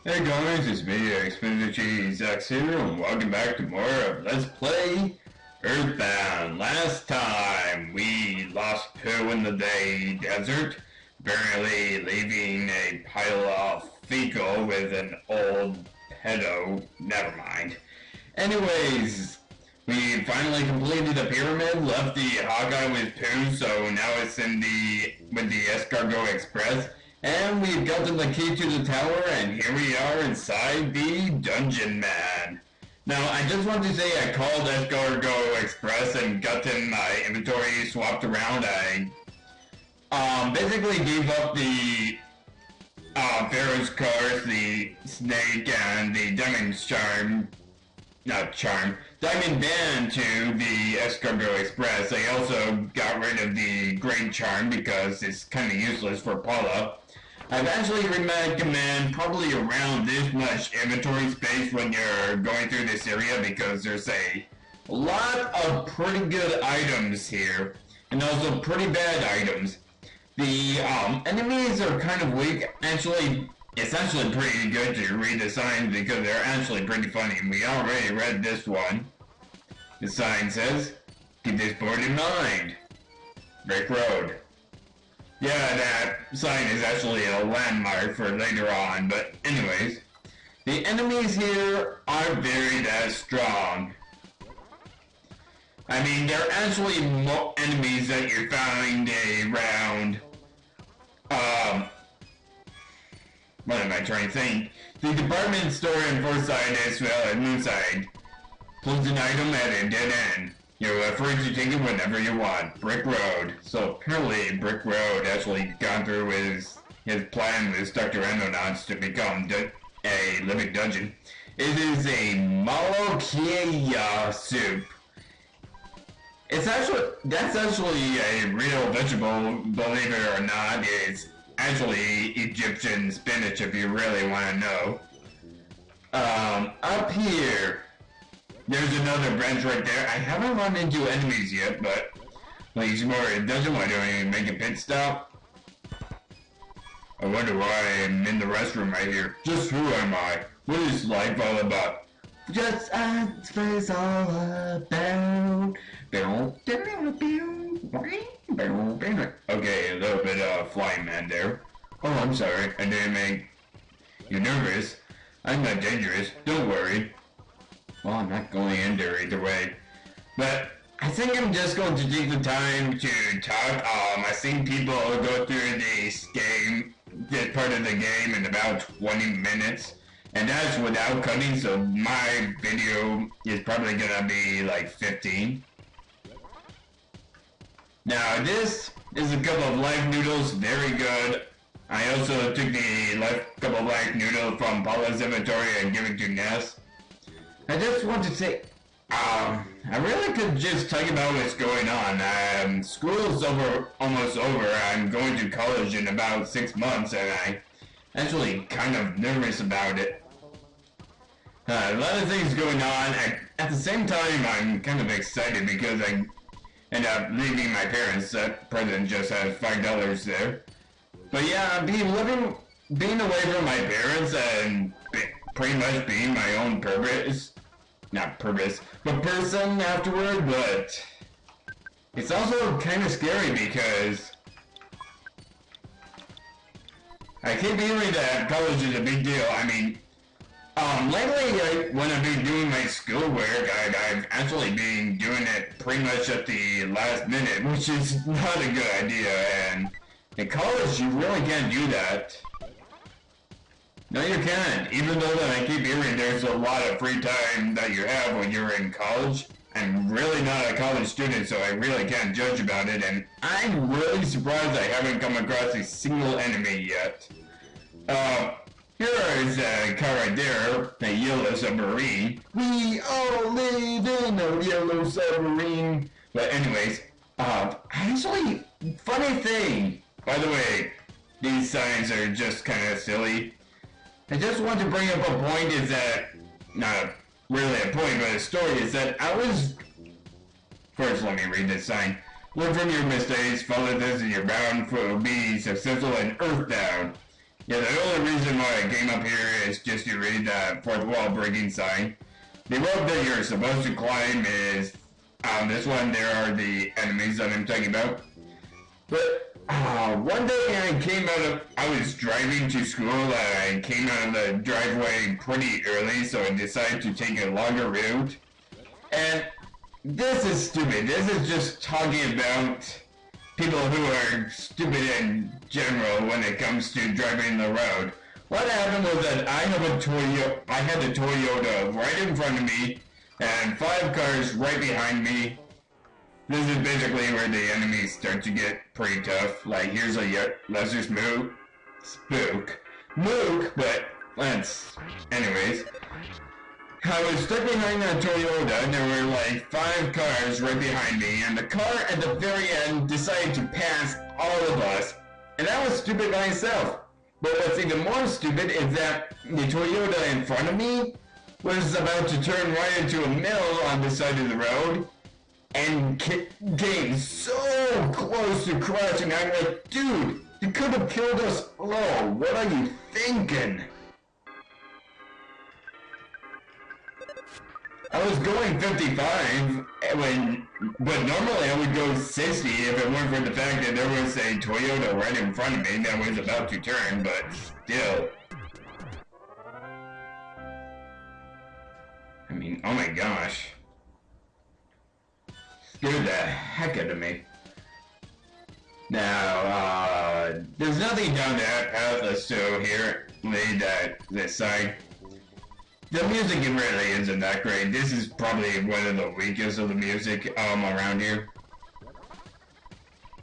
Hey guys, it's me, Expenditure Zax here, and welcome back to more of Let's Play Earthbound. Last time, we lost Pooh in the desert, barely leaving a pile of fecal with an old pedo. Never mind. Anyways, we finally completed the pyramid, left the Hawkeye with Pooh, so now it's with the Escargot Express. And we've gotten the key to the tower, and here we are inside the Dungeon Man. Now, I just want to say I called Escargot Express and gotten my inventory swapped around. I basically gave up the Pharaoh's Curse, the Snake, and the Diamond Band to the Escargot Express. I also got rid of the Great Charm because it's kind of useless for Paula. I'd actually recommend probably around this much inventory space when you're going through this area because there's a lot of pretty good items here and also pretty bad items. The enemies are kind of weak. Actually, it's actually pretty good to read the signs because they're actually pretty funny. We already read this one. The sign says, keep this board in mind. Brick Road. Yeah, that sign is actually a landmark for later on, but anyways. The enemies here aren't very that strong. I mean, they're actually enemies that you find around, what am I trying to think? The department store in Forsyth as well as Moonside. Close an item at a dead end. You're free to take it whenever you want. Brick Road. So apparently Brick Road actually gone through his plan with Dr. Andonuts to become a living dungeon. It is a Malokia soup. That's actually a real vegetable, believe it or not. It's actually Egyptian spinach if you really want to know. Up here, there's another branch right there. I haven't run into enemies yet, but like more it doesn't want to make a pit stop. I wonder why I'm in the restroom right here. Just who am I? What is life all about? Just ask what it's all about. Okay, a little bit of Flying Man there. Oh, I'm sorry. I didn't make you nervous. I'm not dangerous. Don't worry. Well, I'm not going in there either way. But I think I'm just going to take the time to talk. I've seen people go through this part of the game in about 20 minutes. And that's without cutting, so my video is probably gonna be like 15. Now this is a cup of life noodles, very good. I also took the cup of life noodle from Paula's inventory and gave it to Ness. I just want to say, I really could just tell you about what's going on. School's almost over. I'm going to college in about 6 months, and I'm actually kind of nervous about it. A lot of things going on. At the same time, I'm kind of excited because I end up leaving my parents. That present just has $5 there. But yeah, being away from my parents and pretty much being my own person afterward, but it's also kind of scary because I keep hearing that college is a big deal. I mean, lately when I've been doing my schoolwork, I've actually been doing it pretty much at the last minute, which is not a good idea, and in college you really can't do that. No, you can't. Even though that I keep hearing there's a lot of free time that you have when you're in college. I'm really not a college student, so I really can't judge about it, and I'm really surprised I haven't come across a single enemy yet. Here is a car right there, a yellow submarine. We all live in a yellow submarine. But anyways, actually, funny thing, by the way, these signs are just kind of silly. I just want to bring up a point is that, not really a point, but a story is that first let me read this sign. Learn from your mistakes, follow this and you're bound for be successful in Earthbound. Yeah, the only reason why I came up here is just to read the fourth wall breaking sign. The rope that you're supposed to climb is this one. There are the enemies that I'm talking about. But one day I was driving to school. I came out of the driveway pretty early, so I decided to take a longer route. And this is stupid. This is just talking about people who are stupid in general when it comes to driving the road. What happened was that I had a Toyota right in front of me and 5 cars right behind me. This is basically where the enemies start to get pretty tough. Like, here's a lesser spook, but anyways. I was stuck behind that Toyota, and there were like 5 cars right behind me, and the car at the very end decided to pass all of us, and that was stupid by itself. But what's even more stupid is that the Toyota in front of me was about to turn right into a mill on the side of the road, and came so close to crashing. I'm like, dude, you could have killed us all. What are you thinking? I was going 55 but normally I would go 60 if it weren't for the fact that there was a Toyota right in front of me that was about to turn, but still. I mean, oh my gosh. Scared the heck out of me. Now, there's nothing down that path, so here, lead this side. The music really isn't that great. This is probably one of the weakest of the music around here.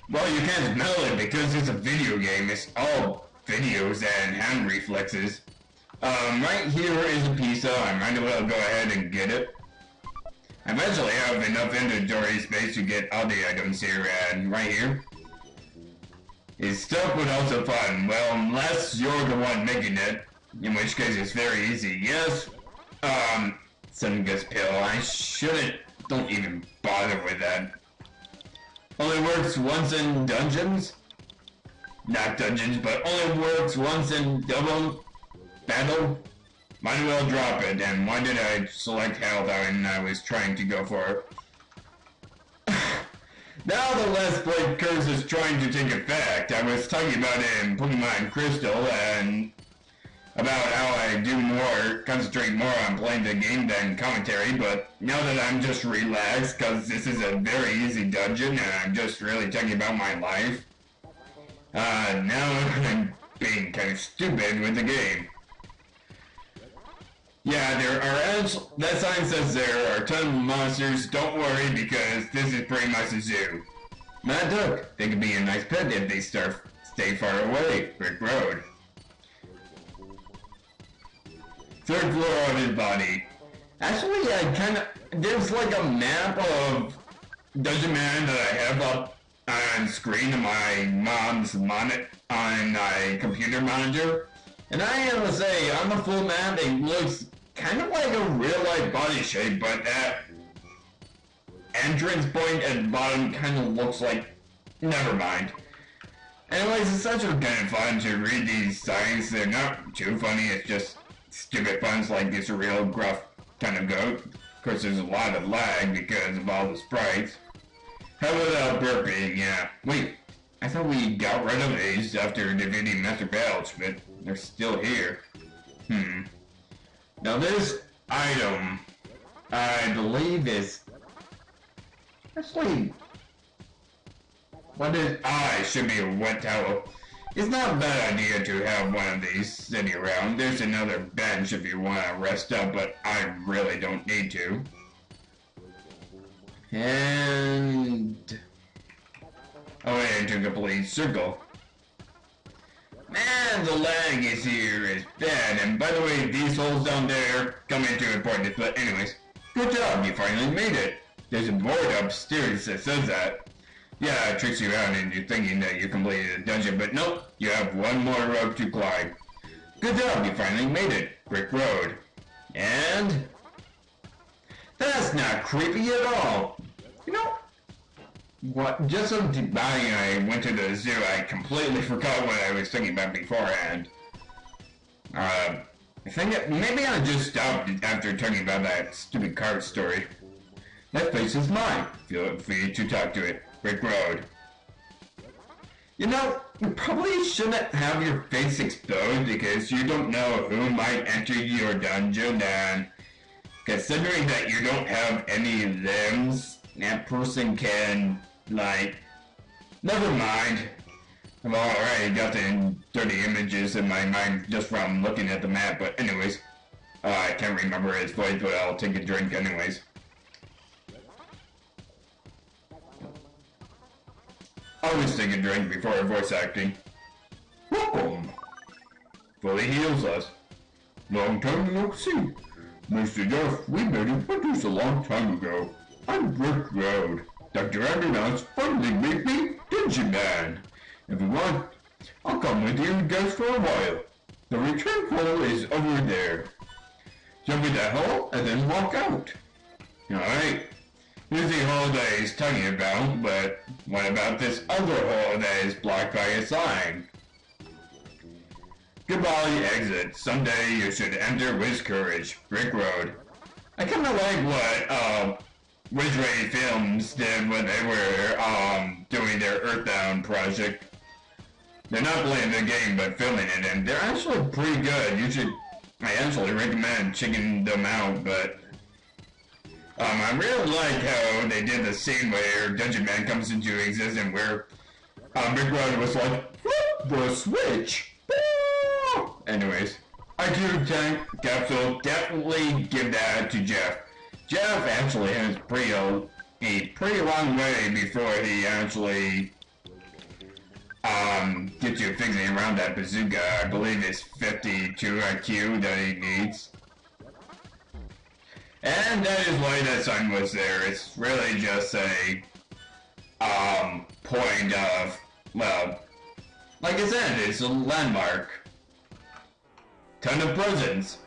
Well, you can't smell it because it's a video game. It's all videos and hand reflexes. Right here is a pizza. I might as well go ahead and get it. I eventually have enough inventory space to get all the items here, and right here is stuff but also fun. Well, unless you're the one making it, in which case it's very easy. Yes, Sungus pill. Don't even bother with that. Only works once in dungeons? Not dungeons, but only works once in double battle? Might as well drop it, and why did I select health when I was trying to go for it? Now the Let's Play curse is trying to take effect. I was talking about it in Pokemon Crystal, and about how I concentrate more on playing the game than commentary, but now that I'm just relaxed, because this is a very easy dungeon, and I'm just really talking about my life, now I'm being kind of stupid with the game. Yeah, that sign says there are a ton of monsters. Don't worry, because this is pretty much a zoo. Mad Duck, they could be a nice pet if they stay far away. Brick Road. 3rd floor of his body. Actually, there's like a map of Dungeon Man that I have up on screen on my mom's on my computer monitor. And I have to say, on the full map, it looks kind of like a real-life body shape, but that entrance point at the bottom kind of looks like... Never mind. Anyways, it's actually kind of fun to read these signs. They're not too funny, it's just stupid puns like it's a real gruff kind of goat. Of course, there's a lot of lag because of all the sprites. How about burping? Yeah. Wait, I thought we got rid of these after defeating Master Belch, but they're still here. Now this item, I believe is... Actually... it should be a wet towel. It's not a bad idea to have one of these sitting around. There's another bench if you want to rest up, but I really don't need to. And... oh, and to complete circle. Man, the lag is bad. And by the way, these holes down there come into importance. But anyways, good job, you finally made it. There's a board upstairs that says that. Yeah, it tricks you out into thinking that you completed a dungeon, but nope, you have one more rope to climb. Good job, you finally made it. Brick Road. And... that's not creepy at all. You know, what? Just so I went to the zoo, I completely forgot what I was thinking about beforehand. I think maybe I just stopped after talking about that stupid card story. That place is mine. Feel free to talk to it. Brick Road. You know, you probably shouldn't have your face exposed because you don't know who might enter your dungeon, and considering that you don't have any limbs, that person can, like, never mind. I've already got the dirty images in my mind just from looking at the map, but anyways. I can't remember his voice, but I'll take a drink anyways. Always take a drink before voice acting. Welcome! Fully heals us. Long time no see. Mr. Duff, we met in Winters a long time ago. I'm Brick Road. Dr. Andonuts finally made me Dungeon Man. If you want, I'll come with you guys for a while. The return hole is over there. Jump in that hole and then walk out. Alright. Here's the hole that he's talking about, but what about this other hole that is blocked by a sign? Goodbye, exit. Someday you should enter with courage. Brick Road. I kinda like what, Ridgeway Films did when they were, doing their Earthbound project. They're not playing the game, but filming it, and they're actually pretty good. I actually recommend checking them out, but, I really like how they did the scene where Dungeon Man comes into existence, where, Brick Road was like, flip the switch! Anyways, IQ tank capsule, definitely give that to Jeff. Jeff actually has a pretty long way before he actually gets you fixing around that bazooka. I believe it's 52 IQ that he needs. And that is why that sign was there. It's really just a point of, well, like I said, it's a landmark. Ton of presents.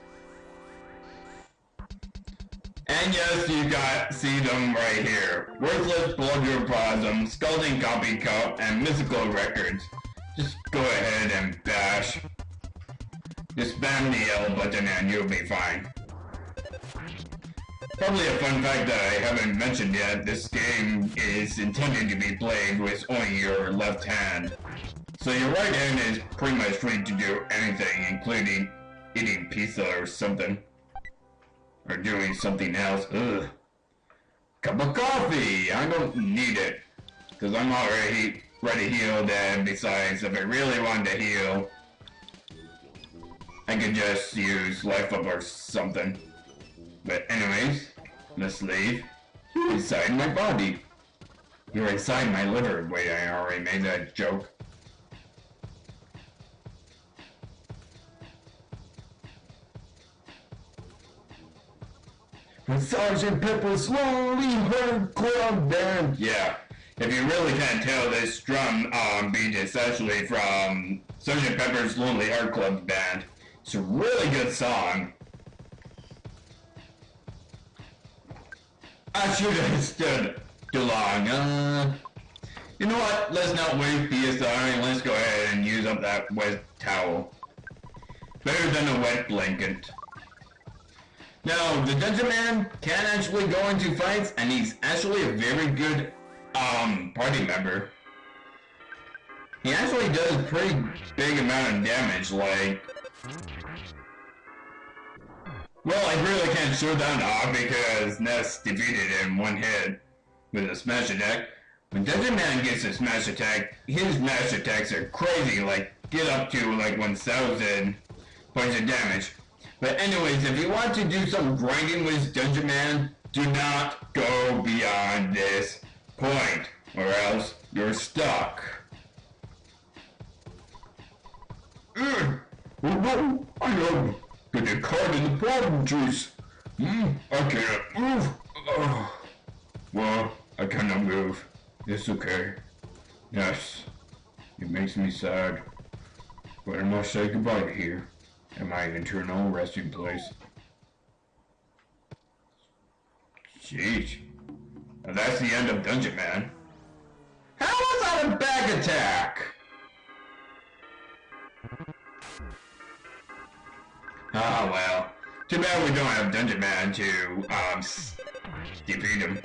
And yes, you see them right here. Worthless Blubberplasm, Scalding Copy Cup, and Mythical Records. Just go ahead and bash. Just spam the L button and you'll be fine. Probably a fun fact that I haven't mentioned yet, this game is intended to be played with only your left hand. So your right hand is pretty much free to do anything, including eating pizza or something. Or doing something else. Ugh. Cup of coffee! I don't need it. Because I'm already healed, and besides, if I really wanted to heal, I could just use Life Up or something. But anyways, let's leave. You're inside my body. You're inside my liver. Wait, I already made that joke. Sergeant Pepper's Lonely Heart Club Band. Yeah, if you really can't tell, this drum beat is actually from Sergeant Pepper's Lonely Heart Club Band. It's a really good song. I should have stood too long. You know what? Let's not waste PSR and let's go ahead and use up that wet towel. Better than a wet blanket. Now, the Dungeon Man can actually go into fights, and he's actually a very good, party member. He actually does a pretty big amount of damage, like... Well, I really can't show that off because Ness defeated him one hit with a smash attack. When Dungeon Man gets a smash attack, his smash attacks are crazy, like, get up to, like, 1,000 points of damage. But anyways, if you want to do some grinding with Dungeon Man, do not go beyond this point, or else you're stuck. Oh no, I have got a card in the problem juice. I can't move. Well, I cannot move. It's okay. Yes, it makes me sad, but I must say goodbye to here. And my internal resting place. Jeez. Now that's the end of Dungeon Man. How was that a back attack? Ah, well. Too bad we don't have Dungeon Man to, defeat him.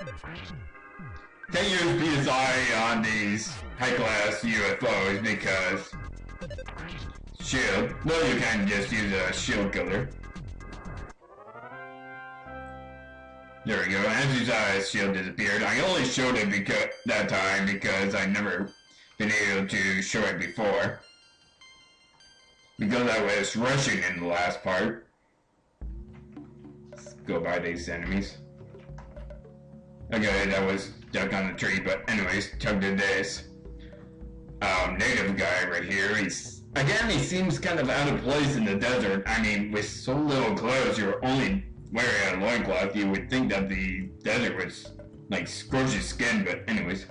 Can't use PSI on these high-class UFOs because... Shield. Well, you can just use a shield killer. There we go. As shield disappeared. I only showed it because that time because I never been able to show it before. Because I was rushing in the last part. Let's go by these enemies. Okay, that was stuck on the tree, but anyways, tug to this. Native guy right here, he seems kind of out of place in the desert. I mean, with so little clothes, you're only wearing a loincloth, you would think that the desert was, like, scorched his skin, but anyways.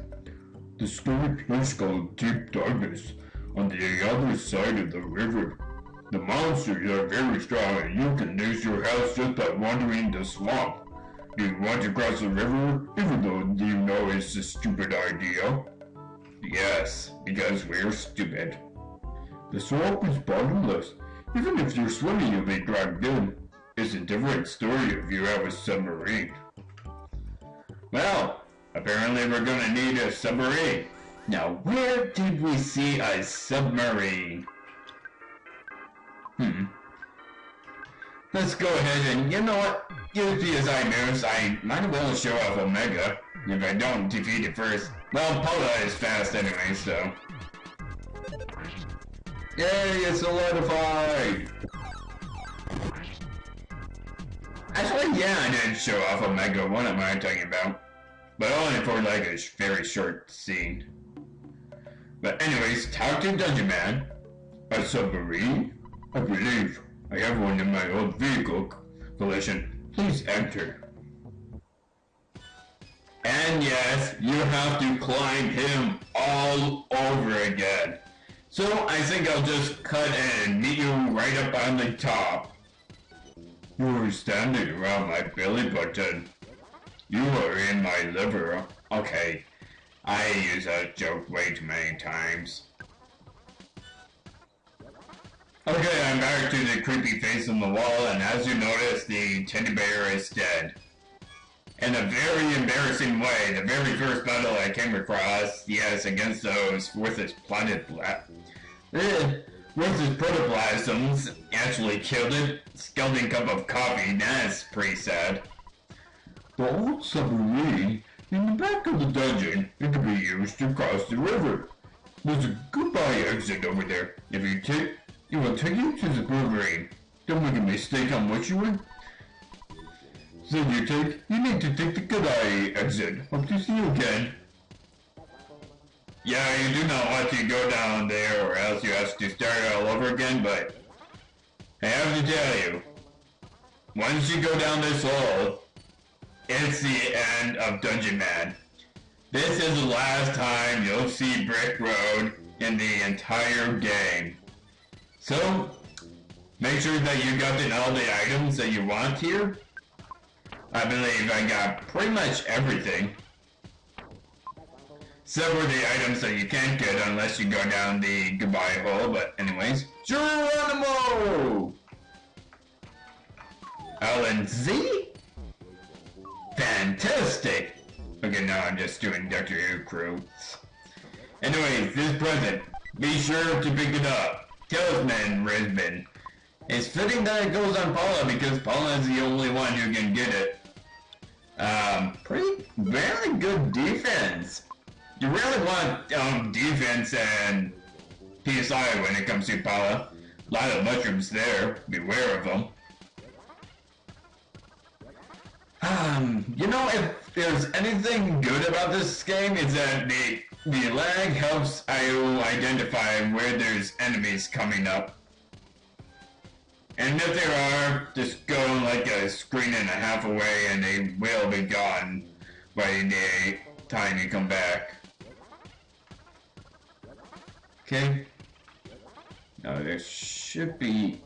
The scary place called Deep Darkness, on the other side of the river. The monsters are very strong, and you can lose your house just by wandering the swamp. Do you want to cross the river, even though you know it's a stupid idea? Yes, because we're stupid. The swamp is bottomless. Even if you're swimming, you'll be dragged in. It's a different story if you have a submarine. Well, apparently we're gonna need a submarine. Now, where did we see a submarine? Let's go ahead and, you know what? Use PSI moves. I might as well show off Omega if I don't defeat it first. Well, Paula is fast anyway, so... Yay, it's solidified! Actually, yeah, I did show off Omega. What am I talking about? But only for like a very short scene. But anyways, talk to Dungeon Man. A submarine? I believe I have one in my old vehicle collection. Please enter. And yes, you have to climb him all over again. So I think I'll just cut and meet you right up on the top. You are standing around my belly button. You are in my liver. Okay, I use that joke way too many times. Okay, I'm back to the creepy face on the wall, and as you notice, the teddy bear is dead. In a very embarrassing way, the very first battle I came across, yes, against those worthless protoplasms, actually killed it. Scalding cup of coffee, that's pretty sad. The old submarine in the back of the dungeon, it can be used to cross the river. There's a goodbye exit over there. If you take, it will take you to the submarine. Don't make a mistake on what you want. So you need to take the goodbye exit. Hope to see you again. Yeah, you do not want to go down there or else you have to start all over again, but I have to tell you, once you go down this hole, it's the end of Dungeon Man. This is the last time you'll see Brick Road in the entire game. So, make sure that you got all the items that you want here. I believe I got pretty much everything. Except for the items that you can't get unless you go down the goodbye hole, but anyways. Geronimo! Alan Z? Fantastic! Okay, now I'm just doing Doctor Who crew. Anyways, this present. Be sure to pick it up. Talisman Risbon. It's fitting that it goes on Paula because Paula is the only one who can get it. Very good defense. You really want defense and PSI when it comes to Paula. A lot of mushrooms there. Beware of them. You know, if there's anything good about this game, is that the lag helps you identify where there's enemies coming up. And if there are, just go like a screen and a half away and they will be gone by the time you come back. Okay. Now there should be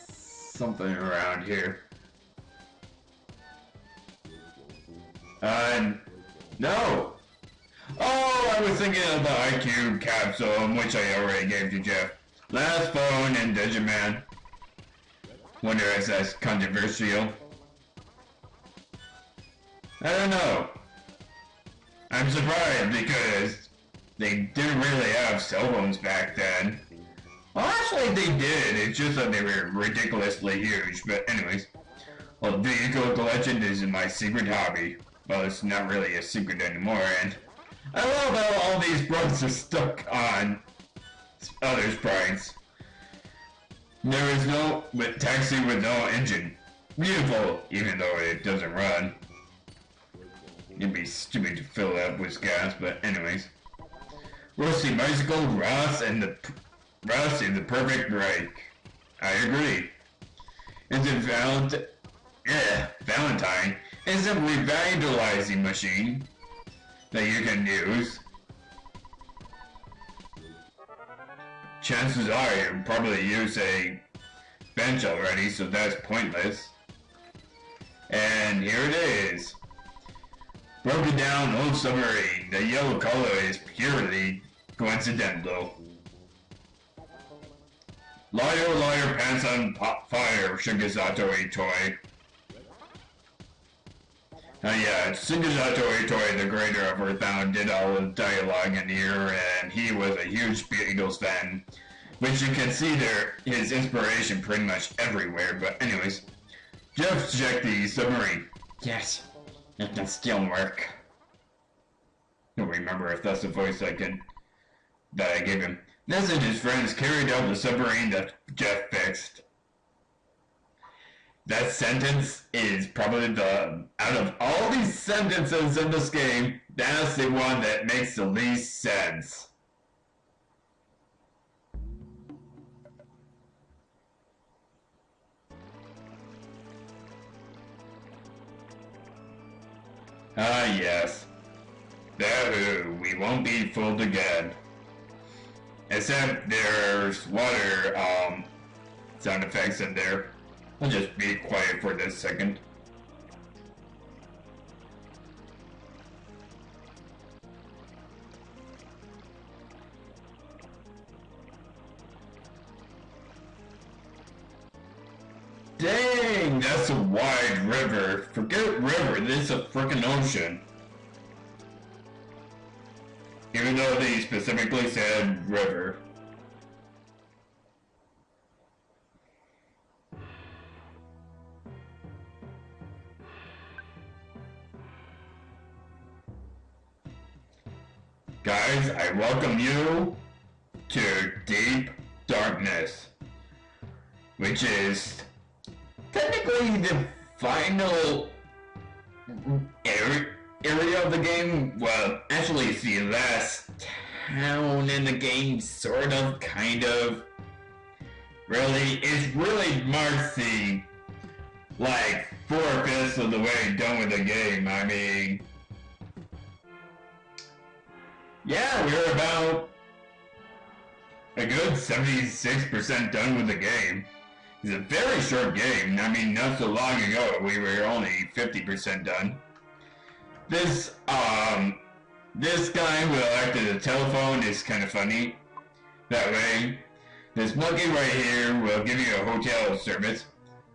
something around here. No! Oh, I was thinking of the IQ capsule, which I already gave to Jeff. Last phone and Digiman. Wonder if that's controversial. I don't know. I'm surprised because they didn't really have cell phones back then. Well, actually they did. It's just that they were ridiculously huge. But anyways, well, vehicle collection is my secret hobby. Well, it's not really a secret anymore, and I love how all these sprites are stuck on other sprites. There is no taxi with no engine. Beautiful, even though it doesn't run. It'd be stupid to fill it up with gas, but anyways. Rusty bicycle, Ross is the perfect break. I agree. It's a Valentine is a revitalizing machine that you can use. Chances are you probably use a bench already, so that's pointless. And here it is. Broken down old submarine. The yellow color is purely coincidental. Liar, pants on fire, Shingasato Itoi. Yeah, Shingasato Itoi, the creator of Earthbound, did all the dialogue in here, and he was a huge Beatles fan. Which you can see there, his inspiration pretty much everywhere, but anyways. Just check the submarine. Yes, it can still work. I don't remember if that's the voice that I gave him. Ness and his friends carried out the submarine that Jeff fixed. That sentence is probably out of all these sentences in this game, that's the one that makes the least sense. Ah, yes. No, we won't be fooled again. Except there's water, sound effects in there. I'll just be quiet for this second. Dang, that's a wide river. Forget river, this is a frickin' ocean. Even though they specifically said river. Guys, I welcome you to Deep Darkness, which is technically the final area of the game. Well, actually it's the last town in the game, sort of, kind of. Really, it really marks the, like, 4/5 of the way done with the game. I mean, yeah, we're about a good 76% done with the game. It's a very short game. I mean, not so long ago, we were only 50% done. This guy who elected a telephone is kind of funny. That way, this monkey right here will give you a hotel service.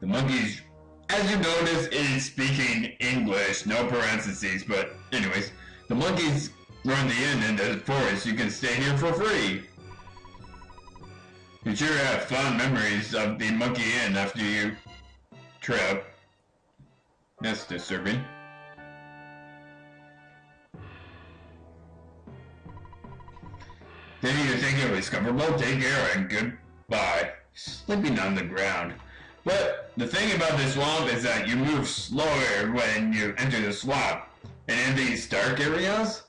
The monkey's, as you notice, is speaking English, no parentheses, but anyways, the monkeys run the inn in the forest. You can stay here for free. You sure have fond memories of the monkey inn after you trip. That's disturbing. Didn't you think it was comfortable? Take care and goodbye. Sleeping on the ground. But the thing about this swamp is that you move slower when you enter the swamp. And in these dark areas,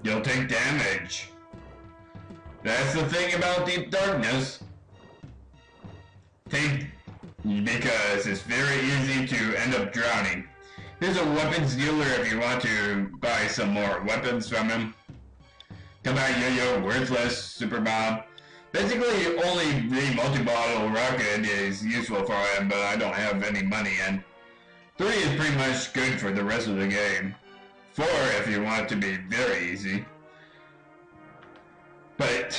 you'll take damage. That's the thing about Deep Darkness. Because it's very easy to end up drowning. Here's a weapons dealer if you want to buy some more weapons from him. Combat Yo-Yo, Worthless, Super Bomb. Basically, only the multi-bottle rocket is useful for him, but I don't have any money, and 3 is pretty much good for the rest of the game. 4 if you want it to be very easy. But,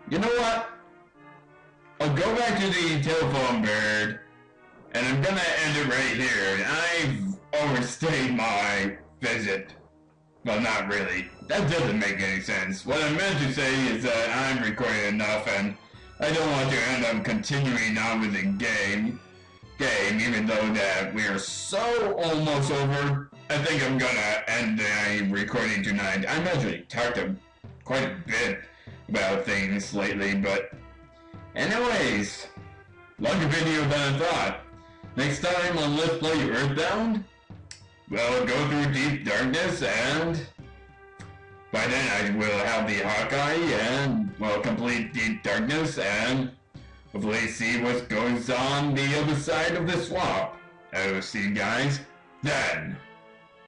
you know what? I'll go back to the telephone bird, and I'm gonna end it right here. I've overstayed my visit. Well, not really. That doesn't make any sense. What I meant to say is that I'm recording enough, and I don't want to end up continuing on with the game, even though that we are so almost over. I think I'm gonna end the recording tonight. I've actually talked quite a bit about things lately, but anyways, longer video than I thought. Next time on Let's Play Earthbound, we'll go through Deep Darkness, and by then I will have the Hawkeye, and we'll complete Deep Darkness, and hopefully see what goes on the other side of the swamp. I will see you guys then.